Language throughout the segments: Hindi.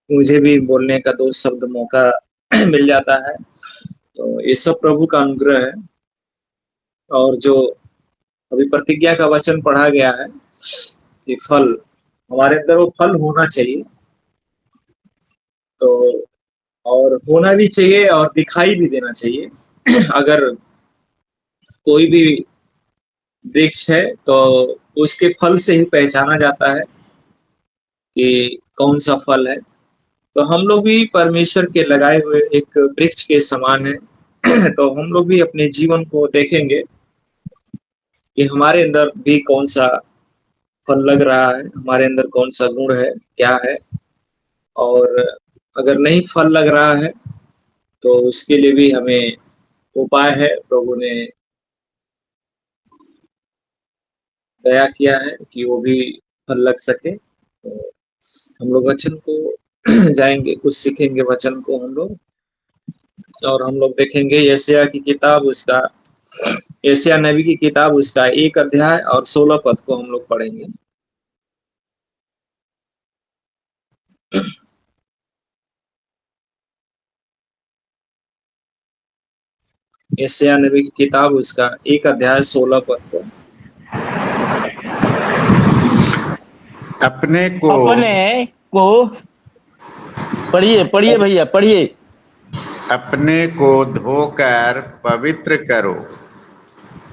मुझे भी बोलने का 2 शब्द मौका मिल जाता है। तो ये सब प्रभु का अनुग्रह है। और जो अभी प्रतिज्ञा का वचन पढ़ा गया है कि फल, हमारे अंदर वो फल होना चाहिए। तो और होना भी चाहिए और दिखाई भी देना चाहिए। अगर कोई भी वृक्ष है तो उसके फल से ही पहचाना जाता है कि कौन सा फल है। तो हम लोग भी परमेश्वर के लगाए हुए एक वृक्ष के समान हैं। तो हम लोग भी अपने जीवन को देखेंगे कि हमारे अंदर भी कौन सा फल लग रहा है, हमारे अंदर कौन सा गुण है, क्या है। और अगर नहीं फल लग रहा है तो उसके लिए भी हमें उपाय है, प्रभु ने दया किया है कि वो भी फल लग सके। तो हम लोग वचन को जाएंगे, कुछ सीखेंगे वचन को हम लोग। और हम लोग देखेंगे यशायाह की किताब, उसका यशायाह नबी की किताब, उसका 1 अध्याय और 16 पद को हम लोग पढ़ेंगे। यशायाह नबी की किताब, उसका 1 अध्याय 16 पद को। अपने को पढ़िए पढ़िए भैया पढ़िए। अपने को धोकर पवित्र करो,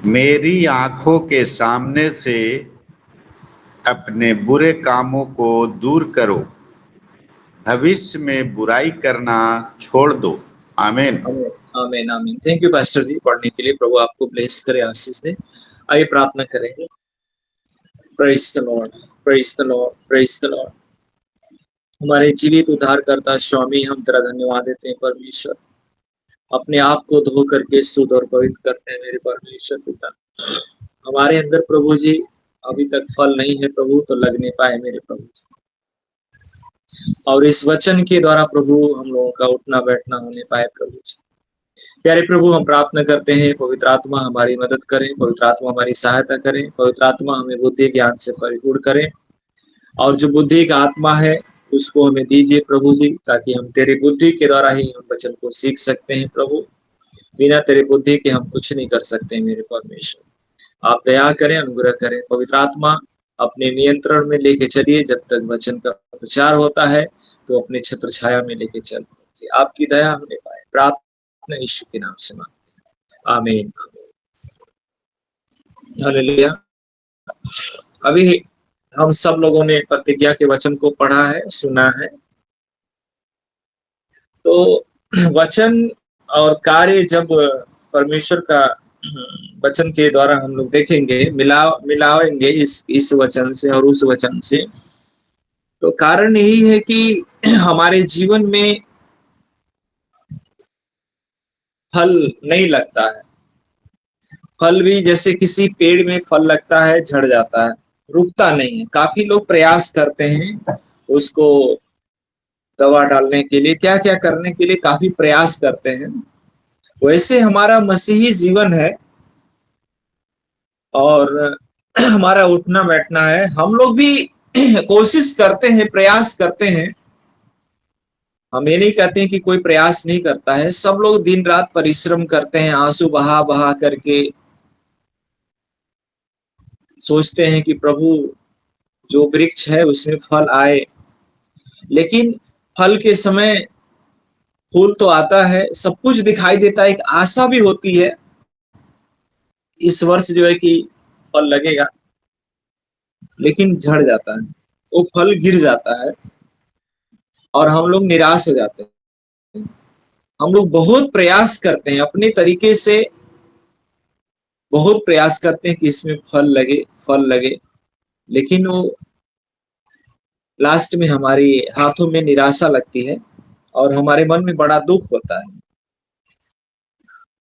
मेरी आंखों के सामने से अपने बुरे कामों को दूर करो, भविष्य में बुराई करना छोड़ दो। आमीन। आमीन आमीन। थैंक यू पास्टर जी पढ़ने के लिए। प्रभु आपको ब्लेस करे, आशीष दे। आइए प्रार्थना करेंगे। Praise the Lord, praise the Lord, praise the Lord. हमारे जीवित उद्धारकर्ता स्वामी, हम तेरा धन्यवाद देते हैं परमेश्वर। अपने आप को धो करके शुद्ध और पवित्र करते हैं मेरे परमेश्वर पिता। हमारे अंदर प्रभु जी अभी तक फल नहीं है प्रभु, तो लगने पाए मेरे प्रभु जी। और इस वचन के द्वारा प्रभु हम लोगों का उठना बैठना होने पाए प्रभु जी। प्यारे प्रभु, हम प्रार्थना करते हैं पवित्र आत्मा हमारी मदद करें, पवित्र आत्मा हमारी सहायता करें, पवित्र आत्मा हमें बुद्धि ज्ञान से परिपूर्ण करें। और जो बुद्धि का आत्मा है उसको हमें दीजिए प्रभु जी, ताकि हम तेरी बुद्धि के द्वारा ही हम वचन को सीख सकते हैं प्रभु। बिना तेरी बुद्धि के हम कुछ नहीं कर सकते मेरे परमेश्वर। आप दया करें, अनुग्रह करें। पवित्र आत्मा अपने नियंत्रण में लेके चलिए। जब तक वचन का प्रचार होता है तो अपने छत्र छाया में लेके चल, आपकी दया होने पाए। प्रार्थना यीशु के नाम से मांगते हैं, आमीन। हालेलुया। अभी हम सब लोगों ने प्रतिज्ञा के वचन को पढ़ा है, सुना है। तो वचन और कार्य जब परमेश्वर का वचन के द्वारा हम लोग देखेंगे, मिलाएंगे इस वचन से और उस वचन से, तो कारण यही है कि हमारे जीवन में फल नहीं लगता है। फल भी जैसे किसी पेड़ में फल लगता है, झड़ जाता है, रुकता नहीं है। काफी लोग प्रयास करते हैं उसको दवा डालने के लिए, क्या क्या करने के लिए काफी प्रयास करते हैं। वैसे हमारा मसीही जीवन है और हमारा उठना बैठना है। हम लोग भी कोशिश करते हैं, प्रयास करते हैं। हम ये नहीं कहते हैं कि कोई प्रयास नहीं करता है। सब लोग दिन रात परिश्रम करते हैं, आंसू बहा बहा करके सोचते हैं कि प्रभु जो वृक्ष है उसमें फल आए। लेकिन फल के समय फूल तो आता है, सब कुछ दिखाई देता है, एक आशा भी होती है इस वर्ष जो है कि फल लगेगा, लेकिन झड़ जाता है, वो फल गिर जाता है और हम लोग निराश हो जाते हैं। हम लोग बहुत प्रयास करते हैं अपने तरीके से, बहुत प्रयास करते हैं कि इसमें फल लगे, फल लगे, लेकिन वो लास्ट में हमारी हाथों में निराशा लगती है और हमारे मन में बड़ा दुख होता है।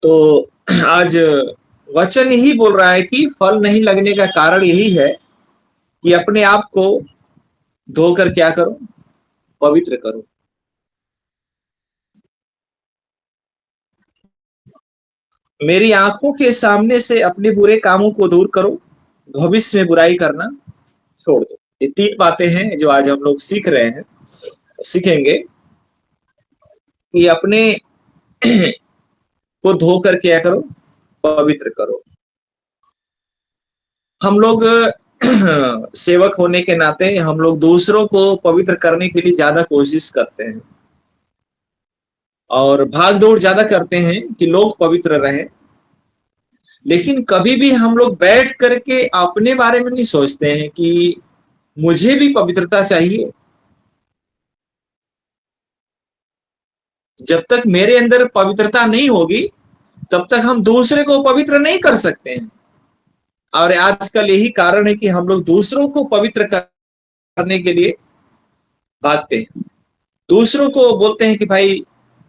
तो आज वचन ही बोल रहा है कि फल नहीं लगने का कारण यही है कि अपने आप को धोकर क्या करो, पवित्र करो। मेरी आंखों के सामने से अपने बुरे कामों को दूर करो, भविष्य में बुराई करना छोड़ दो। ये 3 बातें हैं जो आज हम लोग सीख रहे हैं। सीखेंगे कि अपने को धो कर क्या करो, पवित्र करो। हम लोग सेवक होने के नाते हम लोग दूसरों को पवित्र करने के लिए ज्यादा कोशिश करते हैं और भाग दौड़ ज्यादा करते हैं कि लोग पवित्र रहें, लेकिन कभी भी हम लोग बैठ करके अपने बारे में नहीं सोचते हैं कि मुझे भी पवित्रता चाहिए। जब तक मेरे अंदर पवित्रता नहीं होगी तब तक हम दूसरे को पवित्र नहीं कर सकते हैं। और आजकल यही कारण है कि हम लोग दूसरों को पवित्र करने के लिए भागते हैं, दूसरों को बोलते हैं कि भाई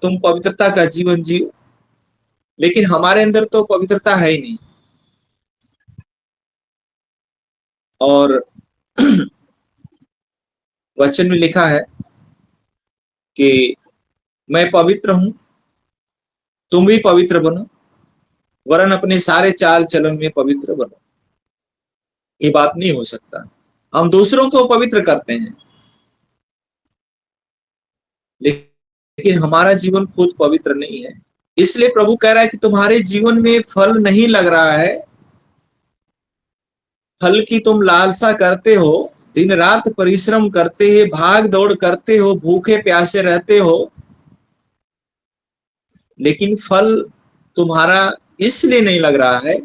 तुम पवित्रता का जीवन जियो, लेकिन हमारे अंदर तो पवित्रता है ही नहीं। और वचन में लिखा है कि मैं पवित्र हूं, तुम भी पवित्र बनो, वरन अपने सारे चाल चलन में पवित्र बनो। ये बात नहीं हो सकता। हम दूसरों को पवित्र करते हैं लेकिन हमारा जीवन खुद पवित्र नहीं है। इसलिए प्रभु कह रहा है कि तुम्हारे जीवन में फल नहीं लग रहा है, फल की तुम लालसा करते हो, दिन रात परिश्रम करते हैं, भाग दौड़ करते हो, भूखे प्यासे रहते हो, लेकिन फल तुम्हारा इसलिए नहीं लग रहा है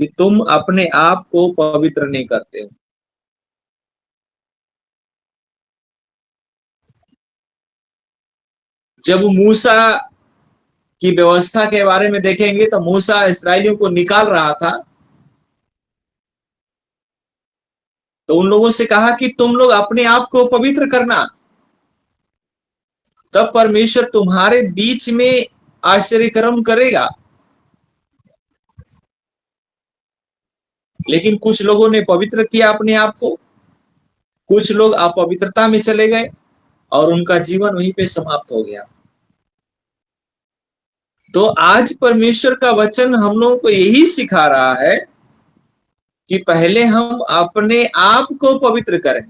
कि तुम अपने आप को पवित्र नहीं करते हो। जब मूसा की व्यवस्था के बारे में देखेंगे तो मूसा इस्राएलियों को निकाल रहा था तो उन लोगों से कहा कि तुम लोग अपने आप को पवित्र करना, तब परमेश्वर तुम्हारे बीच में आश्चर्य कर्म करेगा। लेकिन कुछ लोगों ने पवित्र किया अपने आप को, कुछ लोग अपवित्रता में चले गए और उनका जीवन वहीं पे समाप्त हो गया। तो आज परमेश्वर का वचन हम लोगों को यही सिखा रहा है कि पहले हम अपने आप को पवित्र करें।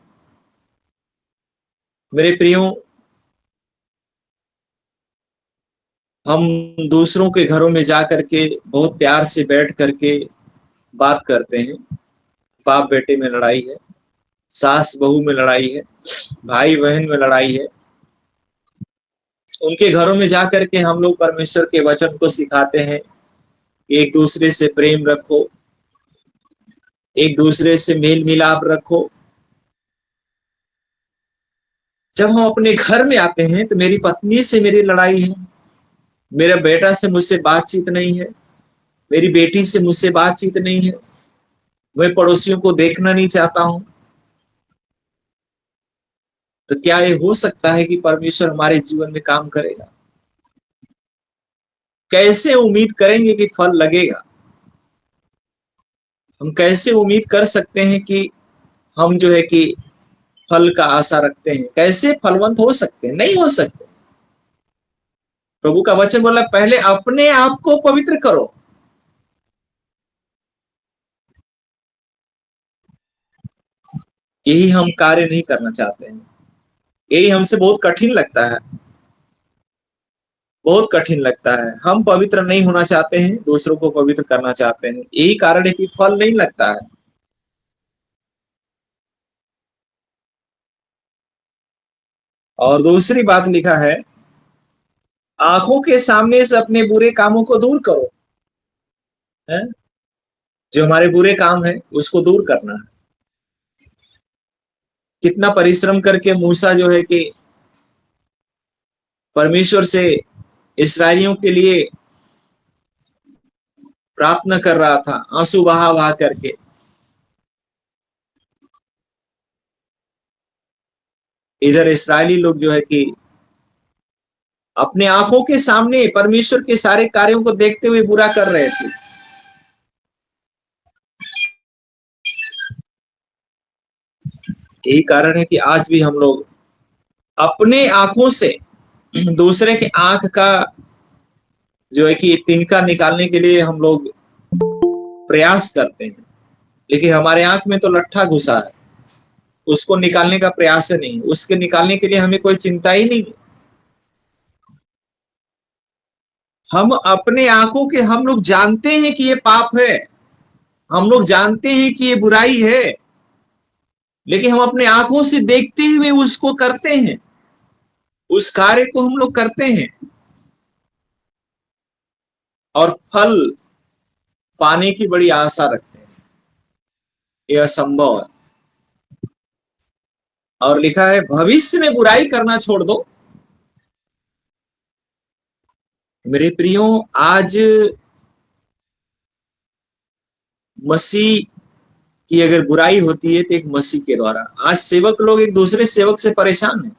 मेरे प्रियो, हम दूसरों के घरों में जा करके बहुत प्यार से बैठ करके बात करते हैं। बाप बेटे में लड़ाई है, सास बहू में लड़ाई है, भाई बहन में लड़ाई है। उनके घरों में जा करके हम लोग परमेश्वर के वचन को सिखाते हैं, एक दूसरे से प्रेम रखो, एक दूसरे से मेल मिलाप रखो। जब हम अपने घर में आते हैं तो मेरी पत्नी से मेरी लड़ाई है, मेरा बेटा से मुझसे बातचीत नहीं है, मेरी बेटी से मुझसे बातचीत नहीं है, मैं पड़ोसियों को देखना नहीं चाहता हूं। तो क्या ये हो सकता है कि परमेश्वर हमारे जीवन में काम करेगा? कैसे उम्मीद करेंगे कि फल लगेगा? हम कैसे उम्मीद कर सकते हैं कि हम जो है कि फल का आशा रखते हैं? कैसे फलवंत हो सकते हैं? नहीं हो सकते। प्रभु का वचन बोला पहले अपने आप को पवित्र करो। यही हम कार्य नहीं करना चाहते हैं, यही हमसे बहुत कठिन लगता है, बहुत कठिन लगता है। हम पवित्र नहीं होना चाहते हैं, दूसरों को पवित्र करना चाहते हैं, यही कारण है कि फल नहीं लगता है। और दूसरी बात लिखा है, आंखों के सामने से अपने बुरे कामों को दूर करो। है? जो हमारे बुरे काम है उसको दूर करना है। कितना परिश्रम करके मूसा जो है कि परमेश्वर से इस्राएलियों के लिए प्रार्थना कर रहा था, आंसू बहा बहा करके। इधर इस्राएली लोग जो है कि अपने आंखों के सामने परमेश्वर के सारे कार्यों को देखते हुए बुरा कर रहे थे। यही कारण है कि आज भी हम लोग अपने आंखों से दूसरे के आंख का जो है कि तिनका निकालने के लिए हम लोग प्रयास करते हैं, लेकिन हमारे आंख में तो लट्ठा घुसा है, उसको निकालने का प्रयास नहीं, उसके निकालने के लिए हमें कोई चिंता ही नहीं। हम अपने आंखों के, हम लोग जानते हैं कि ये पाप है, हम लोग जानते हैं कि ये बुराई है, लेकिन हम अपने आंखों से देखते हुए उसको करते हैं, उस कार्य को हम लोग करते हैं, और फल पाने की बड़ी आशा रखते हैं। यह संभव है। और लिखा है भविष्य में बुराई करना छोड़ दो। मेरे प्रियो, आज मसीह की अगर बुराई होती है तो एक मसीह के द्वारा। आज सेवक लोग एक दूसरे सेवक से परेशान हैं,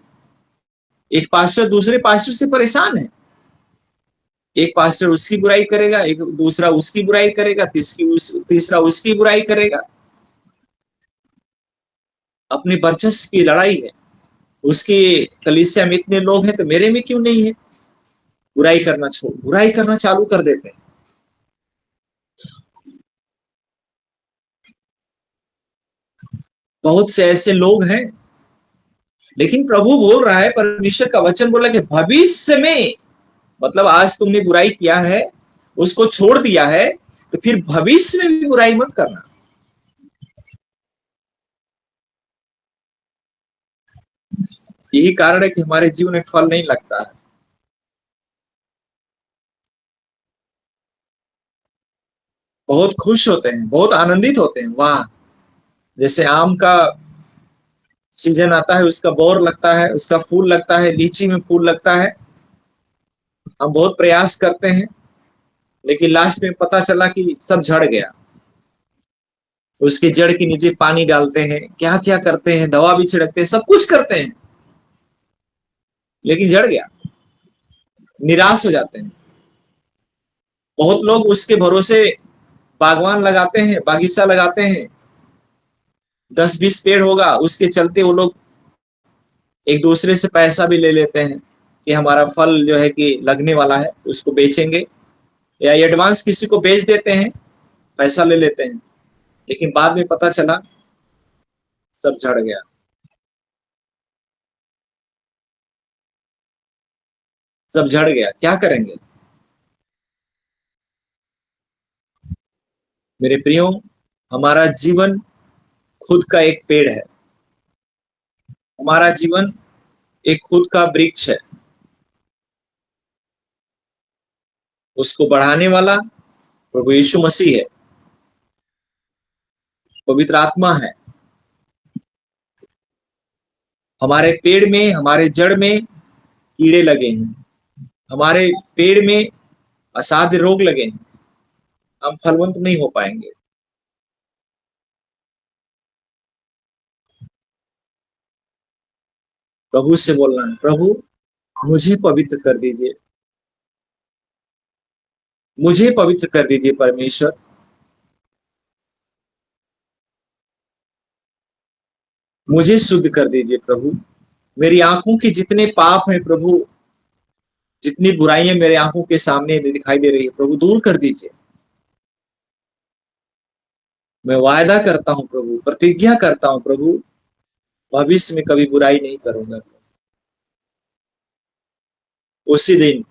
एक पास्टर दूसरे पास्टर से परेशान है। एक पास्टर उसकी बुराई करेगा, एक दूसरा उसकी बुराई करेगा, तीसरा उसकी बुराई करेगा। अपने वर्चस्व की लड़ाई है। उसके कलीसिया में इतने लोग हैं तो मेरे में क्यों नहीं है? बुराई करना चालू कर देते हैं। बहुत से ऐसे लोग हैं, लेकिन प्रभु बोल रहा है, परमेश्वर का वचन बोला कि भविष्य में, मतलब आज तुमने बुराई किया है, उसको छोड़ दिया है, तो फिर भविष्य में भी बुराई मत करना। यही कारण है कि हमारे जीवन में फल नहीं लगता है। बहुत खुश होते हैं, बहुत आनंदित होते हैं, वाह, जैसे आम का सीजन आता है, उसका बौर लगता है, उसका फूल लगता है, लीची में फूल लगता है। हम बहुत प्रयास करते हैं, लेकिन लास्ट में पता चला कि सब झड़ गया। उसके जड़ के नीचे पानी डालते हैं, क्या क्या करते हैं, दवा भी छिड़कते हैं, सब कुछ करते हैं, लेकिन झड़ गया। निराश हो जाते हैं। बहुत लोग उसके भरोसे बागवान लगाते हैं, बागीचा लगाते हैं, 10-20 पेड़ होगा, उसके चलते वो लोग एक दूसरे से पैसा भी ले लेते हैं कि हमारा फल जो है कि लगने वाला है, उसको बेचेंगे, या एडवांस किसी को बेच देते हैं, पैसा ले लेते हैं, लेकिन बाद में पता चला सब झड़ गया। सब झड़ गया, क्या करेंगे? मेरे प्रियो, हमारा जीवन खुद का एक पेड़ है। हमारा जीवन एक खुद का वृक्ष है। उसको बढ़ाने वाला प्रभु यीशु मसीह है, पवित्र आत्मा है। हमारे पेड़ में, हमारे जड़ में कीड़े लगे हैं, हमारे पेड़ में असाध्य रोग लगे हैं, हम फलवंत नहीं हो पाएंगे। प्रभु से बोलना है, प्रभु मुझे पवित्र कर दीजिए, मुझे पवित्र कर दीजिए परमेश्वर। मुझे शुद्ध कर दीजिए प्रभु। मेरी आंखों के जितने पाप हैं प्रभु, जितनी बुराइयां मेरे आंखों के सामने दिखाई दे रही है प्रभु, दूर कर दीजिए। मैं वायदा करता हूं प्रभु, प्रतिज्ञा करता हूं प्रभु, भविष्य में कभी बुराई नहीं करूंगा। उसी दिन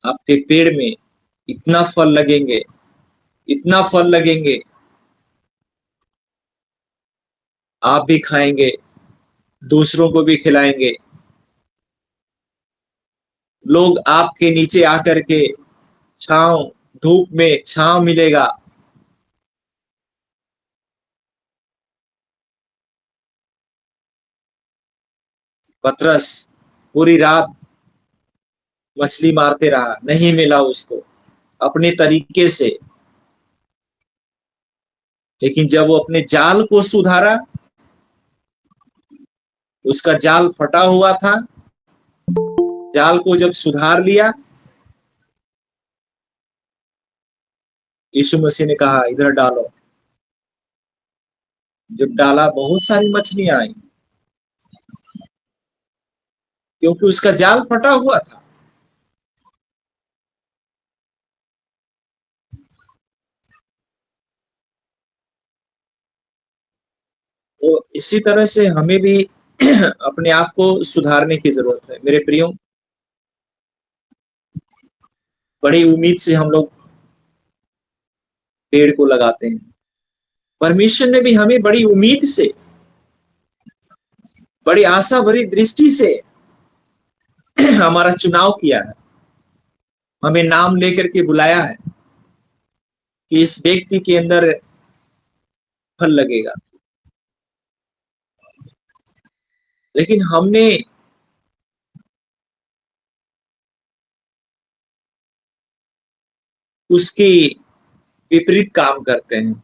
आपके पेड़ में इतना फल लगेंगे, इतना फल लगेंगे, आप भी खाएंगे, दूसरों को भी खिलाएंगे। लोग आपके नीचे आकर के छांव, धूप में छांव मिलेगा। पतरस पूरी रात मछली मारते रहा, नहीं मिला उसको, अपने तरीके से, लेकिन जब वो अपने जाल को सुधारा, उसका जाल फटा हुआ था, जाल को जब सुधार लिया, यीशु मसीह ने कहा इधर डालो। जब डाला, बहुत सारी मछलियां आई, क्योंकि उसका जाल फटा हुआ था। तो इसी तरह से हमें भी अपने आप को सुधारने की जरूरत है। मेरे प्रियो, बड़ी उम्मीद से हम लोग पेड़ को लगाते हैं। परमेश्वर ने भी हमें बड़ी उम्मीद से, बड़ी आशा भरी दृष्टि से हमारा चुनाव किया है, हमें नाम लेकर के बुलाया है कि इस व्यक्ति के अंदर फल लगेगा। लेकिन हमने उसके विपरीत काम करते हैं,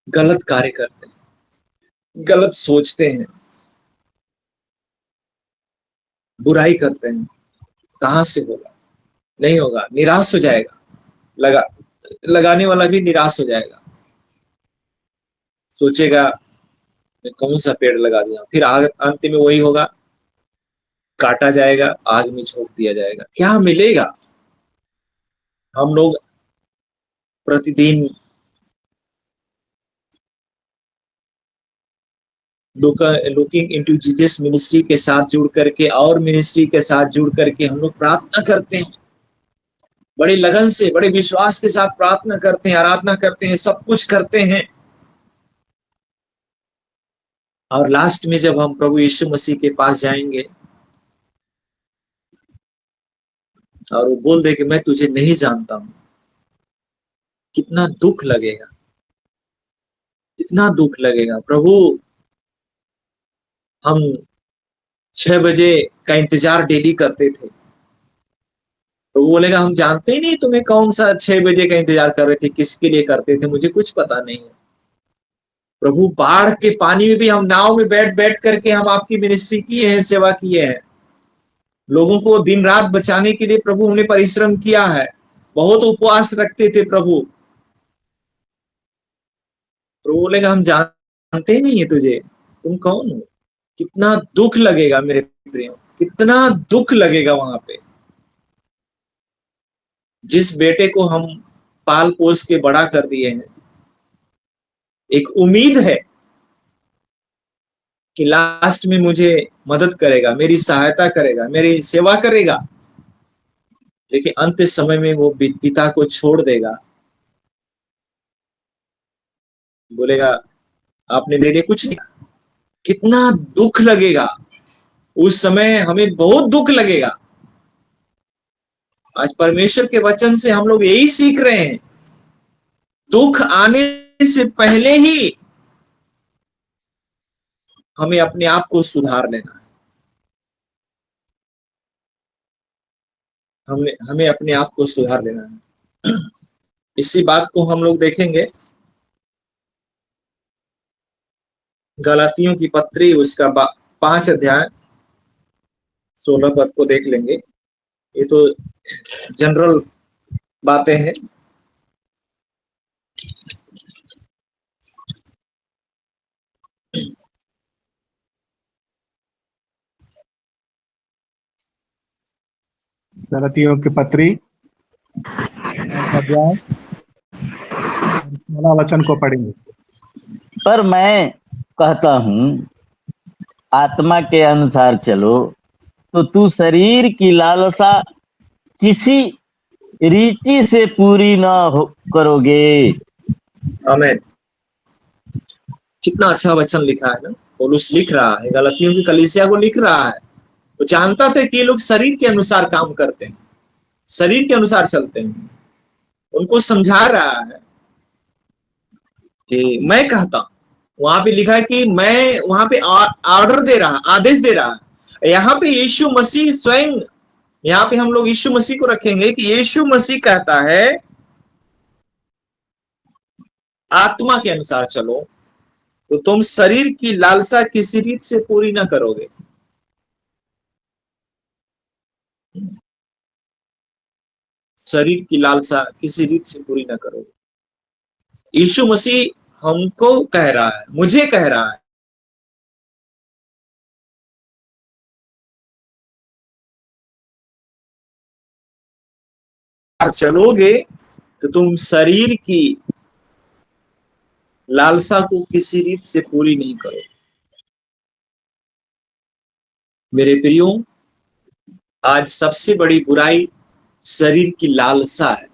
गलत कार्य करते हैं, गलत सोचते हैं, बुराई करते हैं। कहां से होगा? नहीं होगा, निराश हो जाएगा। लगा लगाने वाला भी निराश हो जाएगा, सोचेगा मैं कौन सा पेड़ लगा दिया, फिर अंत में वही होगा, काटा जाएगा, आग में झोंक दिया जाएगा। क्या मिलेगा? हम लोग प्रतिदिन लुकिंग इनटू जीसस मिनिस्ट्री के साथ जुड़ करके और मिनिस्ट्री के साथ जुड़ करके हम लोग प्रार्थना करते हैं, बड़े लगन से, बड़े विश्वास के साथ प्रार्थना करते हैं, आराधना करते हैं, सब कुछ करते हैं। और लास्ट में जब हम प्रभु यीशु मसीह के पास जाएंगे और वो बोल दे कि मैं तुझे नहीं जानता हूं, कितना दुख लगेगा, कितना दुख लगेगा। प्रभु, हम 6 बजे का इंतजार डेली करते थे। तो वो बोलेगा हम जानते ही नहीं तुम्हें, कौन सा 6 बजे का इंतजार कर रहे थे, किसके लिए करते थे, मुझे कुछ पता नहीं है। प्रभु, बाढ़ के पानी में भी हम नाव में बैठ बैठ करके हम आपकी मिनिस्ट्री किए हैं, सेवा किए हैं, लोगों को दिन रात बचाने के लिए प्रभु हमने परिश्रम किया है, बहुत उपवास रखते थे प्रभु। प्रभु बोलेगा हम जानते ही नहीं है तुझे, तुम कौन हो। कितना दुख लगेगा मेरे प्रियो, कितना दुख लगेगा वहां पे। जिस बेटे को हम पाल पोस के बड़ा कर दिए हैं, एक उम्मीद है कि लास्ट में मुझे मदद करेगा, मेरी सहायता करेगा, मेरी सेवा करेगा, लेकिन अंत समय में वो पिता को छोड़ देगा, बोलेगा आपने मेरे लिए कुछ नहीं। कितना दुख लगेगा उस समय, हमें बहुत दुख लगेगा। आज परमेश्वर के वचन से हम लोग यही सीख रहे हैं, दुख आने से पहले ही हमें अपने आप को सुधार लेना है। हमें हमें अपने आप को सुधार लेना है। इसी बात को हम लोग देखेंगे गलातियों की पत्री, उसका 5 अध्याय 16 पद को देख लेंगे। ये तो जनरल बातें हैं। गलतियों की पत्री 5 अध्याय 16 वचन को पढ़ेंगे। पर मैं कहता हूँ आत्मा के अनुसार चलो, तो तू शरीर की लालसा किसी रीति से पूरी ना हो करोगे। आमीन। कितना अच्छा वचन लिखा है ना, पौलुस लिख रहा है, गलातियों की कलीसिया को लिख रहा है। वो जानता था कि ये लोग शरीर के अनुसार काम करते हैं, शरीर के अनुसार चलते हैं। उनको समझा रहा है कि मैं कहता हूं, वहां पे लिखा है कि मैं, वहां पे ऑर्डर दे रहा, आदेश दे रहा है। यहाँ पे यीशु मसीह स्वयं, यहाँ पे हम लोग यीशु मसीह को रखेंगे कि यीशु मसीह कहता है आत्मा के अनुसार चलो, तो तुम शरीर की लालसा किसी रीत से पूरी ना करोगे। शरीर की लालसा किसी रीत से पूरी ना करोगे। यीशु मसीह हमको कह रहा है, मुझे कह रहा है, चलोगे तो तुम शरीर की लालसा को किसी रीत से पूरी नहीं करो। मेरे प्रियो, आज सबसे बड़ी बुराई शरीर की लालसा है।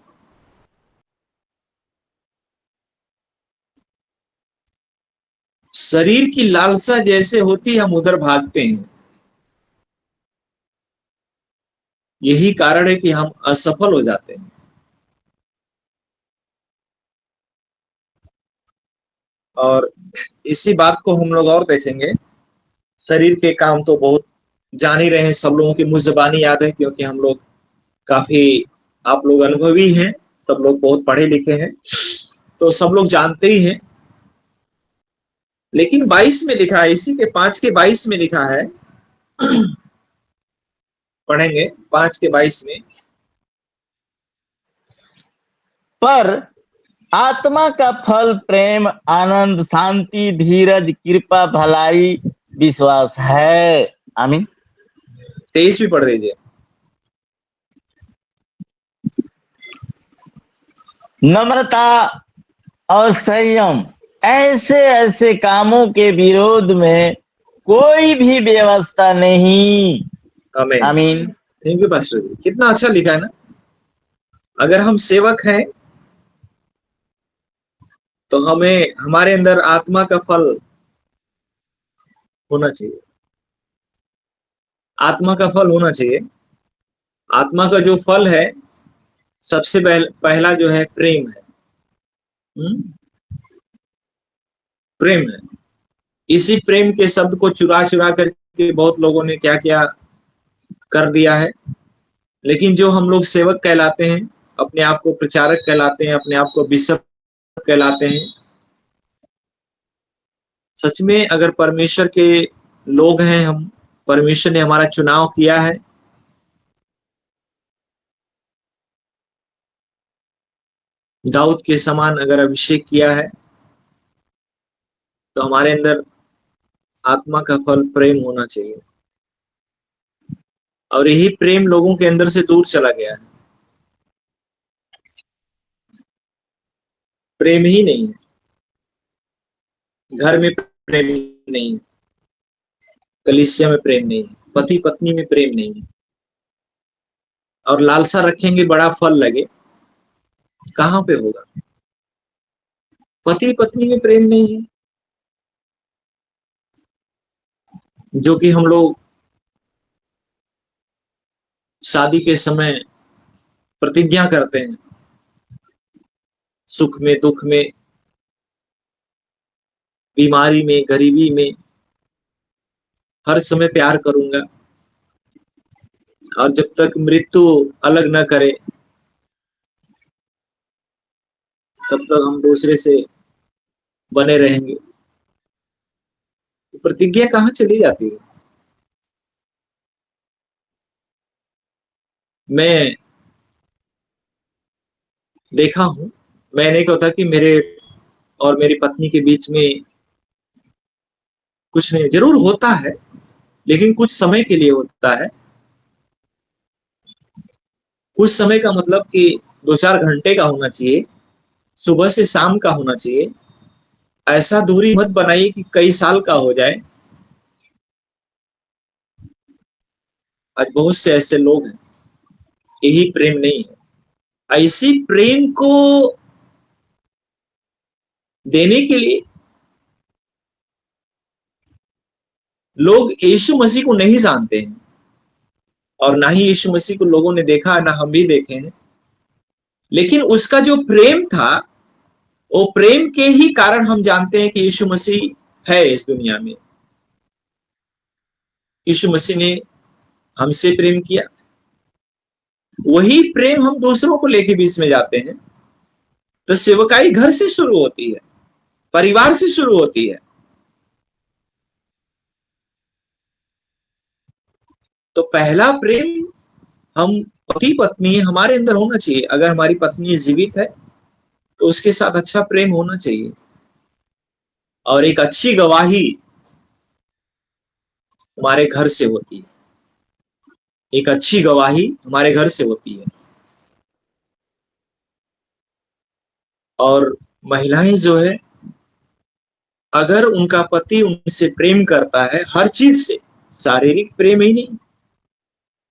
शरीर की लालसा जैसे होती हम उधर भागते हैं। यही कारण है कि हम असफल हो जाते हैं। और इसी बात को हम लोग और देखेंगे। शरीर के काम तो बहुत जान ही रहे हैं, सब लोगों की मुंह ज़बानी याद है, क्योंकि हम लोग काफी, आप लोग अनुभवी हैं, सब लोग बहुत पढ़े लिखे हैं, तो सब लोग जानते ही हैं। लेकिन 22 में लिखा है, इसी के 5 के 22 में लिखा है, पढ़ेंगे 5 के 22 में। पर आत्मा का फल प्रेम, आनंद, शांति, धीरज, कृपा, भलाई, विश्वास है। आमीन। 23 भी पढ़ दीजिए। नम्रता और संयम, ऐसे ऐसे कामों के विरोध में कोई भी व्यवस्था नहीं। आमीन। आमीन। थैंक यू पास्टर जी, कितना अच्छा लिखा है ना। अगर हम सेवक हैं तो हमें हमारे अंदर आत्मा का फल होना चाहिए। आत्मा का फल होना चाहिए। आत्मा का जो फल है, सबसे पहला जो है प्रेम है। प्रेम है। इसी प्रेम के शब्द को चुरा चुरा करके बहुत लोगों ने क्या क्या कर दिया है। लेकिन जो हम लोग सेवक कहलाते हैं, अपने आप को प्रचारक कहलाते हैं, अपने आप को बिशप कहलाते हैं, सच में अगर परमेश्वर के लोग हैं हम, परमेश्वर ने हमारा चुनाव किया है, दाऊद के समान अगर अभिषेक किया है, तो हमारे अंदर आत्मा का फल प्रेम होना चाहिए। और यही प्रेम लोगों के अंदर से दूर चला गया है। प्रेम ही नहीं है, घर में प्रेम नहीं है, कलीसिया में प्रेम नहीं है, पति पत्नी में प्रेम नहीं है। और लालसा रखेंगे बड़ा फल लगे, कहां पे होगा? पति पत्नी में प्रेम नहीं है, जो कि हम लोग शादी के समय प्रतिज्ञा करते हैं, सुख में, दुख में, बीमारी में, गरीबी में, हर समय प्यार करूंगा, और जब तक मृत्यु अलग न करे तब तक हम दूसरे से बने रहेंगे। प्रतिज्ञा कहाँ चली जाती है? मैं देखा हूं, मैं नहीं कहता कि मेरे और मेरी पत्नी के बीच में कुछ नहीं, जरूर होता है, लेकिन कुछ समय के लिए होता है। कुछ समय का मतलब कि 2-4 घंटे का होना चाहिए, सुबह से शाम का होना चाहिए। ऐसा दूरी मत बनाइए कि कई साल का हो जाए। आज बहुत से ऐसे लोग हैं, यही प्रेम नहीं है। ऐसी प्रेम को देने के लिए लोग यीशु मसीह को नहीं जानते हैं, और ना ही यीशु मसीह को लोगों ने देखा है, ना हम भी देखे हैं। लेकिन उसका जो प्रेम था, वो प्रेम के ही कारण हम जानते हैं कि यीशु मसीह है इस दुनिया में। यीशु मसीह ने हमसे प्रेम किया, वही प्रेम हम दूसरों को लेके बीच में जाते हैं। तो सेवकाई घर से शुरू होती है, परिवार से शुरू होती है। तो पहला प्रेम हम पति पत्नी हमारे अंदर होना चाहिए। अगर हमारी पत्नी जीवित है तो उसके साथ अच्छा प्रेम होना चाहिए, और एक अच्छी गवाही हमारे घर से होती है। एक अच्छी गवाही हमारे घर से होती है। और महिलाएं जो है, अगर उनका पति उनसे प्रेम करता है हर चीज से, शारीरिक प्रेम ही नहीं,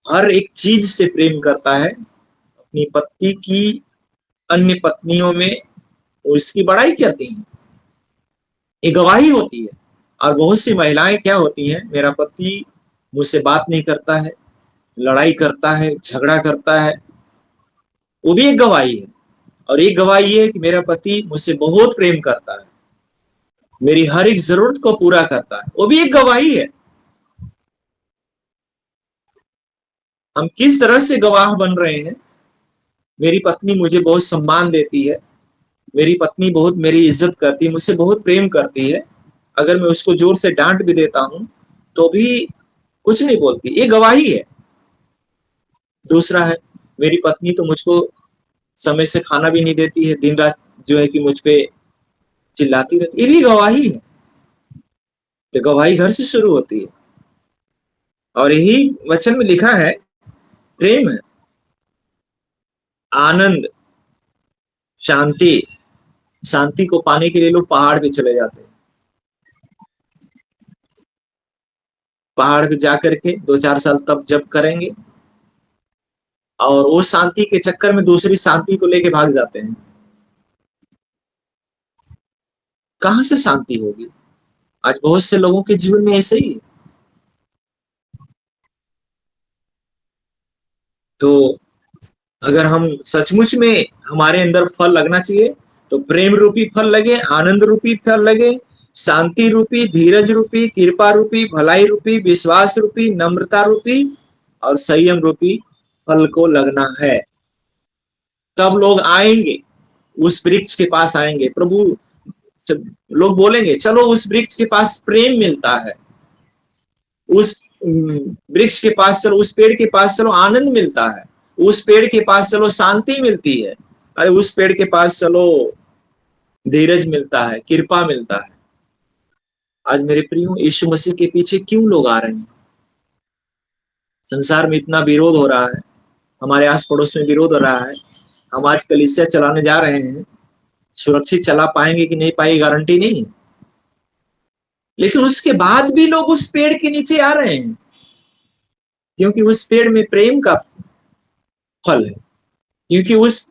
हर एक चीज से प्रेम करता है, अपनी पति की अन्य पत्नियों में वो इसकी बड़ाई करती हैं, ये गवाही होती है। और बहुत सी महिलाएं क्या होती हैं, मेरा पति मुझसे बात नहीं करता है, लड़ाई करता है, झगड़ा करता है, वो भी एक गवाही है। और एक गवाही ये है कि मेरा पति मुझसे बहुत प्रेम करता है, मेरी हर एक जरूरत को पूरा करता है, वो भी एक गवाही है। हम किस तरह से गवाह बन रहे हैं? मेरी पत्नी मुझे बहुत सम्मान देती है, मेरी पत्नी बहुत मेरी इज्जत करती है, मुझसे बहुत प्रेम करती है, अगर मैं उसको जोर से डांट भी देता हूं तो भी कुछ नहीं बोलती, ये गवाही है। दूसरा है, मेरी पत्नी तो मुझको समय से खाना भी नहीं देती है, दिन रात जो है कि मुझ पे चिल्लाती रहती, ये भी गवाही है। तो गवाही घर से शुरू होती है, और यही वचन में लिखा है, प्रेम है, आनंद, शांति। शांति को पाने के लिए लोग पहाड़ पे चले जाते हैं, पहाड़ पे जाकर के 2-4 साल तब जब करेंगे, और वो शांति के चक्कर में दूसरी शांति को लेके भाग जाते हैं। कहां से शांति होगी? आज बहुत से लोगों के जीवन में ऐसे ही है। तो अगर हम सचमुच में हमारे अंदर फल लगना चाहिए, तो प्रेम रूपी फल लगे, आनंद रूपी फल लगे, शांति रूपी, धीरज रूपी, कृपा रूपी, भलाई रूपी, विश्वास रूपी, नम्रता रूपी और संयम रूपी फल को लगना है। तब लोग आएंगे, उस वृक्ष के पास आएंगे। प्रभु सब लोग बोलेंगे, चलो उस वृक्ष के पास प्रेम मिलता है, उस वृक्ष के पास चलो, उस पेड़ के पास चलो आनंद मिलता है, उस पेड़ के पास चलो शांति मिलती है, अरे उस पेड़ के पास चलो धीरज मिलता है, कृपा मिलता है। आज मेरे प्रियो, यीशु मसीह के पीछे क्यों लोग आ रहे हैं? संसार में इतना विरोध हो रहा है, हमारे आस पड़ोस में विरोध हो रहा है, हम आज कलीसिया चलाने जा रहे हैं, सुरक्षित चला पाएंगे कि नहीं पाएंगे गारंटी नहीं, लेकिन उसके बाद भी लोग उस पेड़ के नीचे आ रहे हैं, क्योंकि उस पेड़ में प्रेम का फल है, क्योंकि उस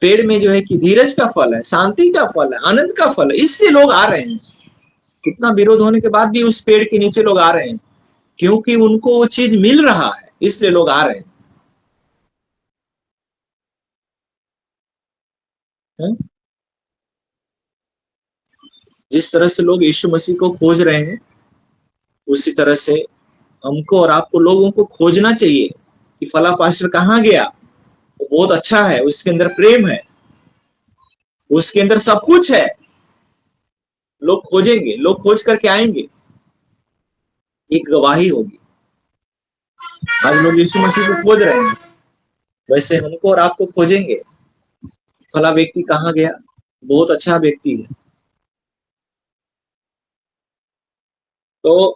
पेड़ में जो है कि धीरज का फल है, शांति का फल है, आनंद का फल है, इसलिए लोग आ रहे हैं। कितना विरोध होने के बाद भी उस पेड़ के नीचे लोग आ रहे हैं, क्योंकि उनको वो चीज मिल रहा है, इसलिए लोग आ रहे हैं। है? जिस तरह से लोग यीशु मसीह को खोज रहे हैं, उसी तरह से हमको और आपको लोगों को खोजना चाहिए कि फला पास्टर कहाँ गया, वो बहुत अच्छा है, उसके अंदर प्रेम है, उसके अंदर सब कुछ है। लोग खोजेंगे, लोग खोज करके आएंगे, एक गवाही होगी। आज लोग यीशु मसीह को खोज रहे हैं, वैसे हमको और आपको खोजेंगे, फला व्यक्ति कहाँ गया, बहुत अच्छा व्यक्ति है। तो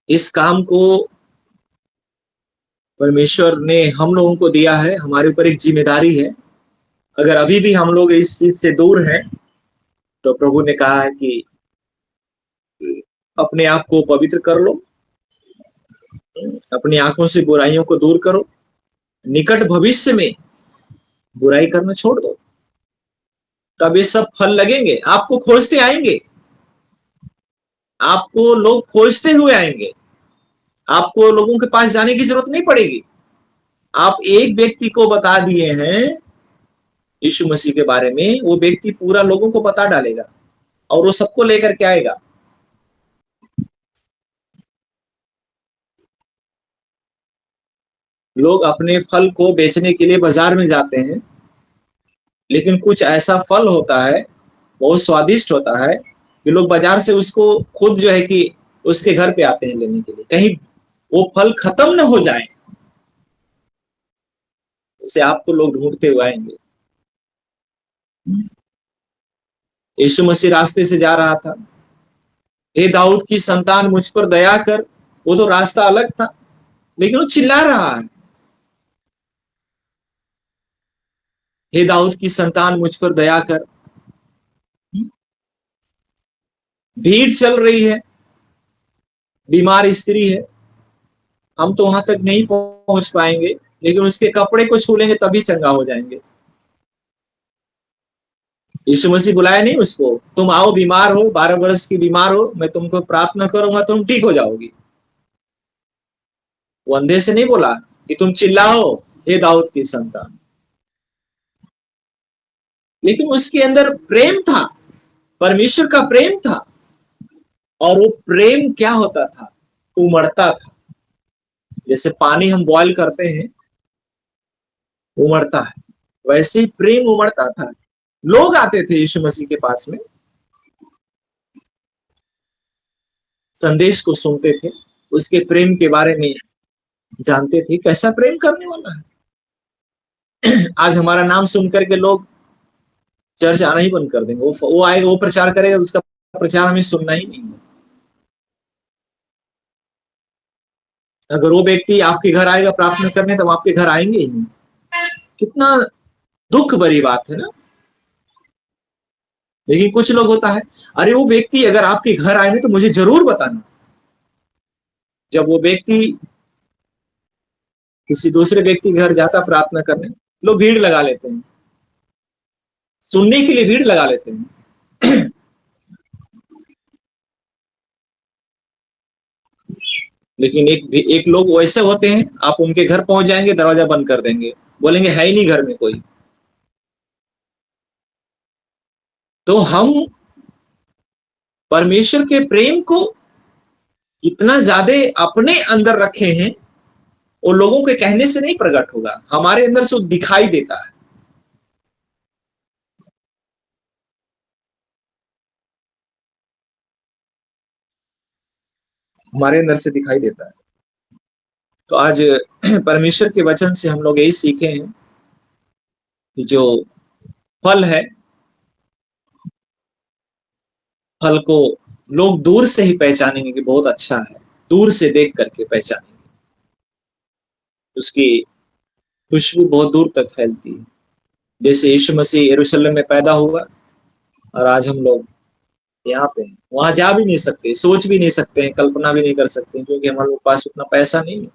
इस काम को परमेश्वर ने हम लोगों को दिया है, हमारे ऊपर एक जिम्मेदारी है। अगर अभी भी हम लोग इस चीज से दूर हैं, तो प्रभु ने कहा है कि अपने आप को पवित्र कर लो, अपनी आंखों से बुराइयों को दूर करो, निकट भविष्य में बुराई करना छोड़ दो, तब ये सब फल लगेंगे, आपको खोजते आएंगे, आपको लोग खोजते हुए आएंगे, आपको लोगों के पास जाने की जरूरत नहीं पड़ेगी। आप एक व्यक्ति को बता दिए हैं यीशु मसीह के बारे में, वो व्यक्ति पूरा लोगों को बता डालेगा और वो सबको लेकर के आएगा। लोग अपने फल को बेचने के लिए बाजार में जाते हैं, लेकिन कुछ ऐसा फल होता है, बहुत स्वादिष्ट होता है, कि लोग बाजार से उसको खुद जो है कि उसके घर पे आते हैं लेने के लिए, कहीं वो फल खत्म न हो जाए, उसे आपको लोग ढूंढते हुए आएंगे। यीशु मसीह रास्ते से जा रहा था, हे दाऊद की संतान मुझ पर दया कर, वो तो रास्ता अलग था, लेकिन वो चिल्ला रहा है, हे दाऊद की संतान मुझ पर दया कर। भीड़ चल रही है, बीमार स्त्री है, हम तो वहां तक नहीं पहुंच पाएंगे, लेकिन उसके कपड़े को छू लेंगे तभी चंगा हो जाएंगे। यीशु मसीह बुलाया नहीं उसको, तुम आओ, बीमार हो, 12 वर्ष की बीमार हो, मैं तुमको प्रार्थना करूंगा, तुम ठीक हो जाओगी। वो अंधे से नहीं बोला कि तुम चिल्लाओ, हे दाऊद की संतान, लेकिन उसके अंदर प्रेम था, परमेश्वर का प्रेम था। और वो प्रेम क्या होता था? उमड़ता था। जैसे पानी हम बॉयल करते हैं, उमड़ता है, वैसे ही प्रेम उमड़ता था। लोग आते थे यीशु मसीह के पास में, संदेश को सुनते थे, उसके प्रेम के बारे में जानते थे, कैसा प्रेम करने वाला है। आज हमारा नाम सुन करके लोग चर्च आना ही बंद कर देंगे। वो आएगा, वो प्रचार करेगा, उसका प्रचार हमें सुनना ही नहीं है। अगर वो व्यक्ति आपके घर आएगा प्रार्थना करने, तब आपके घर आएंगे ही नहीं। कितना दुख भरी बात है ना। लेकिन कुछ लोग होता है, अरे वो व्यक्ति अगर आपके घर आए तो मुझे जरूर बताना। जब वो व्यक्ति किसी दूसरे व्यक्ति के घर जाता प्रार्थना करने, लोग भीड़ लगा लेते हैं, सुनने के लिए भीड़ लगा लेते हैं। लेकिन एक लोग वैसे होते हैं, आप उनके घर पहुंच जाएंगे, दरवाजा बंद कर देंगे, बोलेंगे है ही नहीं घर में कोई। तो हम परमेश्वर के प्रेम को इतना ज्यादा अपने अंदर रखे हैं, वो लोगों के कहने से नहीं प्रकट होगा, हमारे अंदर से दिखाई देता है। हमारे अंदर से दिखाई देता है। तो आज परमेश्वर के वचन से हम लोग यही सीखे हैं कि जो फल है, फल को लोग दूर से ही पहचानेंगे कि बहुत अच्छा है, दूर से देख करके पहचानेंगे। उसकी खुशबू बहुत दूर तक फैलती है। जैसे यीशु मसीह यरूशलेम में पैदा हुआ, और आज हम लोग यहाँ पे हैं, वहां जा भी नहीं सकते, सोच भी नहीं सकते हैं, कल्पना भी नहीं कर सकते हैं, क्योंकि हमारे पास उतना पैसा नहीं है।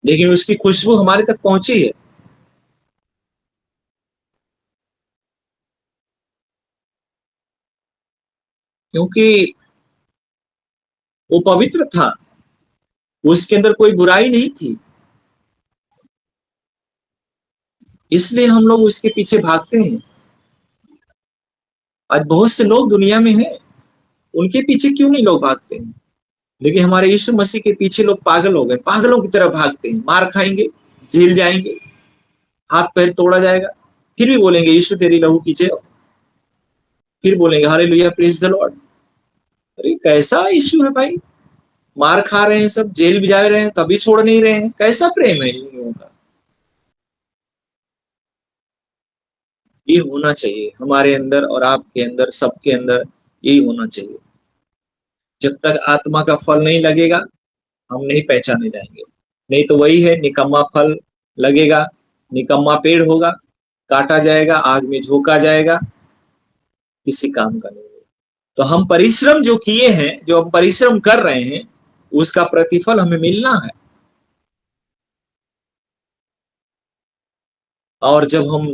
लेकिन उसकी खुशबू हमारे तक पहुंची है। क्योंकि वो पवित्र था, उसके अंदर कोई बुराई नहीं थी, इसलिए हम लोग उसके पीछे भागते हैं। आज बहुत से लोग दुनिया में हैं, उनके पीछे क्यों नहीं लोग भागते हैं? लेकिन हमारे यीशु मसीह के पीछे लोग पागल हो गए, पागलों की तरह भागते हैं। मार खाएंगे, जेल जाएंगे, हाथ पैर तोड़ा जाएगा, फिर भी बोलेंगे यीशु तेरी लहू की जय, फिर बोलेंगे हालेलुया, प्रेज द लॉर्ड। अरे कैसा यीशु है भाई? मार खा रहे हैं, सब जेल भी जा रहे हैं, तभी छोड़ नहीं रहे हैं। कैसा प्रेम है इन लोगों का? ये होना चाहिए हमारे अंदर और आपके अंदर, सबके अंदर यही होना चाहिए। जब तक आत्मा का फल नहीं लगेगा, हम नहीं पहचाने जाएंगे। नहीं तो वही है, निकम्मा फल लगेगा, निकम्मा पेड़ होगा, काटा जाएगा, आग में झोंका जाएगा, किसी काम का नहीं होगा। तो हम परिश्रम जो किए हैं, जो हम परिश्रम कर रहे हैं, उसका प्रतिफल हमें मिलना है। और जब हम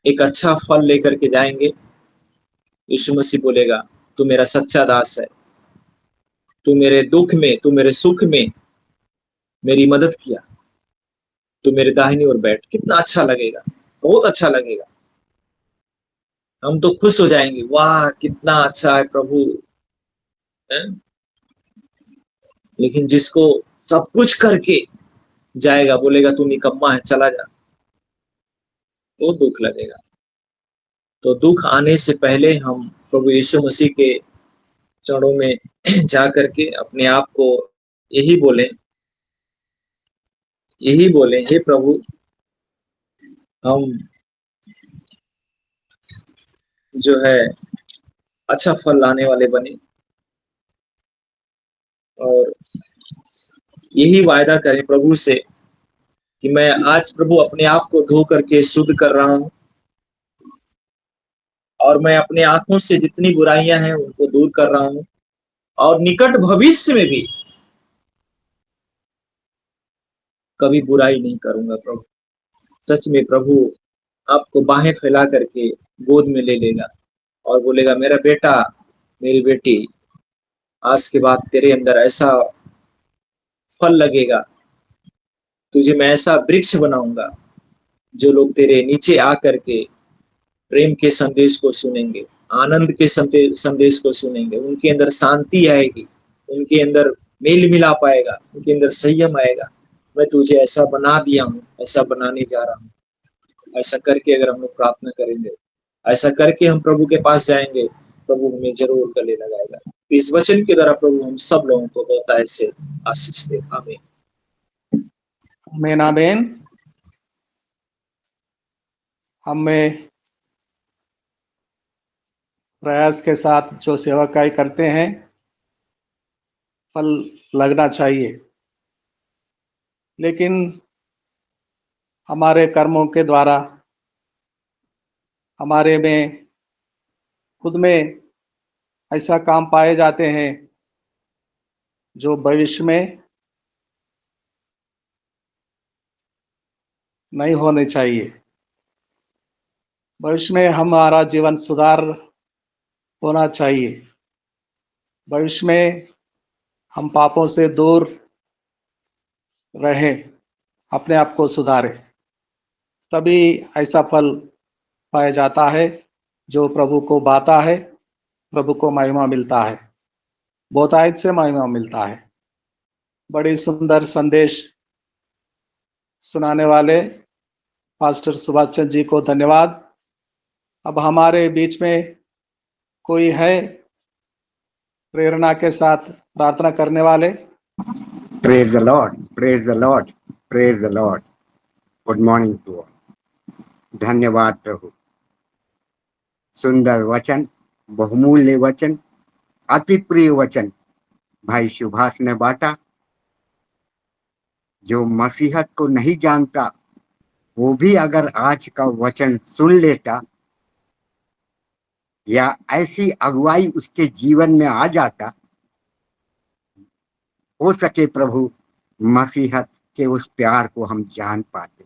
एक अच्छा फल लेकर के जाएंगे, यीशु मसीह बोलेगा तू मेरा सच्चा दास है, तू मेरे दुख में, तू मेरे सुख में मेरी मदद किया, तू मेरे दाहिनी ओर बैठ। कितना अच्छा लगेगा, बहुत अच्छा लगेगा। हम तो खुश हो जाएंगे, वाह कितना अच्छा है प्रभु है? लेकिन जिसको सब कुछ करके जाएगा, बोलेगा तू निकम्मा है, चला जा, तो दुख लगेगा। तो दुख आने से पहले हम प्रभु यीशु मसीह के चरणों में जा करके अपने आप को यही बोलें, यही बोलें, हे प्रभु, हम जो है अच्छा फल लाने वाले बने, और यही वायदा करें प्रभु से कि मैं आज प्रभु अपने आप को धो करके शुद्ध कर रहा हूँ, और मैं अपने आंखों से जितनी बुराइयां हैं उनको दूर कर रहा हूं, और निकट भविष्य में भी कभी बुराई नहीं करूंगा प्रभु। सच में प्रभु आपको बाहें फैला करके गोद में ले लेगा और बोलेगा, मेरा बेटा, मेरी बेटी, आज के बाद तेरे अंदर ऐसा फल लगेगा, तुझे मैं ऐसा वृक्ष बनाऊंगा, जो लोग तेरे नीचे आकर के प्रेम के संदेश को सुनेंगे, आनंद के संदेश को सुनेंगे, उनके अंदर शांति आएगी, उनके अंदर मेल मिलाप आएगा, उनके अंदर संयम आएगा। मैं तुझे ऐसा बना दिया हूं, ऐसा बनाने जा रहा हूं। ऐसा करके अगर हम लोग प्रार्थना करेंगे, ऐसा करके हम प्रभु के पास जाएंगे, प्रभु हमें जरूर गले लगाएगा। इस वचन के द्वारा प्रभु हम सब लोगों को बहुत ऐसे आशीष दे। आमीन। आमीन आमीन। हमें प्रयास के साथ जो सेवकाई करते हैं फल लगना चाहिए, लेकिन हमारे कर्मों के द्वारा हमारे में खुद में ऐसा काम पाए जाते हैं जो भविष्य में नहीं होने चाहिए। भविष्य में हमारा जीवन सुधार होना चाहिए। भविष्य में हम पापों से दूर रहें, अपने आप को सुधारें, तभी ऐसा फल पाया जाता है जो प्रभु को भाता है, प्रभु को महिमा मिलता है, बहुतायत से महिमा मिलता है। बड़ी सुंदर संदेश सुनाने वाले पास्टर सुभाष चंद्र जी को धन्यवाद। अब हमारे बीच में कोई है प्रेरणा के साथ प्रार्थना करने वाले? Praise the Lord, praise the Lord, praise the Lord. Good morning to all. धन्यवाद प्रभु। सुंदर वचन, बहुमूल्य वचन, अति प्रिय वचन भाई सुभाष ने बांटा। जो मसीहत को नहीं जानता वो भी अगर आज का वचन सुन लेता या ऐसी अगुवाई उसके जीवन में आ जाता, हो सके प्रभु मसीहत के उस प्यार को हम जान पाते।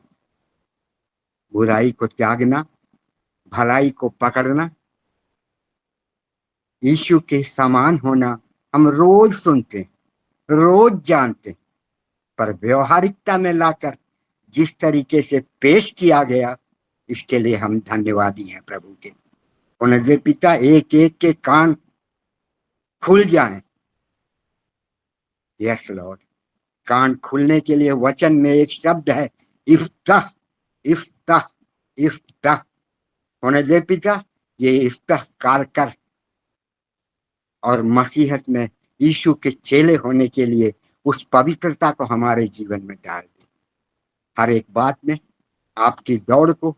बुराई को त्यागना, भलाई को पकड़ना, यीशु के समान होना हम रोज सुनते, रोज जानते, पर व्यवहारिकता में लाकर जिस तरीके से पेश किया गया, इसके लिए हम धन्यवादी हैं प्रभु के। उन्हें दे पिता, एक एक के कान खुल जाएं। Yes Lord. कान खुलने के लिए वचन में एक शब्द है, इफ्ताह, इफ्ताह, इफ्ताह। उन्हें दे पिता, ये इफ्ताह कार कर और मसीहत में यीशु के चेले होने के लिए उस पवित्रता को हमारे जीवन में डाल दे। हर एक बात में आपकी दौड़ को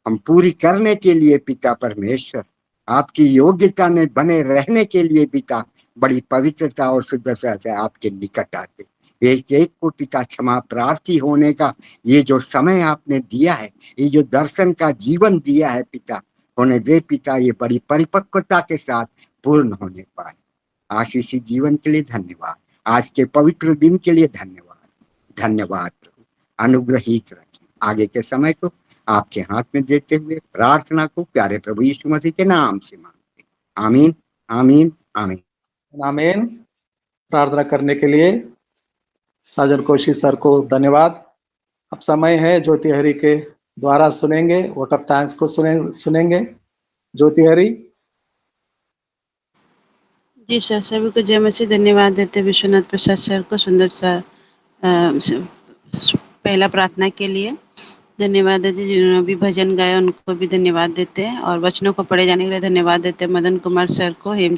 हम पूरी करने के लिए पिता परमेश्वर, आपकी योग्यता में बने रहने के लिए पिता बड़ी पवित्रता और शुद्धता से आपके निकट आते। एक एक को पिता क्षमा प्रार्थी होने का ये जो समय आपने दिया है, ये जो दर्शन का जीवन दिया है पिता, उन्हें दे पिता ये बड़ी परिपक्वता के साथ पूर्ण होने पाए। आशीषित जीवन के लिए धन्यवाद। आज के पवित्र दिन के लिए धन्यवाद। धन्यवाद प्रभु, अनुग्रहित रखिए। आगे के समय को आपके हाथ में देते हुए प्रार्थना को प्यारे प्रभु यीशु मसीह के नाम से मांगते। आमीन, आमीन, आमीन, आमीन। प्रार्थना करने के लिए साजन कोशी सर को धन्यवाद। अब समय है ज्योति हरि के द्वारा सुनेंगे, वोट ऑफ थैंक्स को सुनेंगे। ज्योति हरि। जी सर, सभी को जय मसीह। धन्यवाद देते विश्वनाथ प्रसाद सर को सुंदर सा पहला प्रार्थना के लिए धन्यवाद देते। जिन्होंने भी भजन गाया उनको भी धन्यवाद देते हैं, और वचनों को पढ़े जाने के लिए धन्यवाद देते हैं मदन कुमार सर को, हेम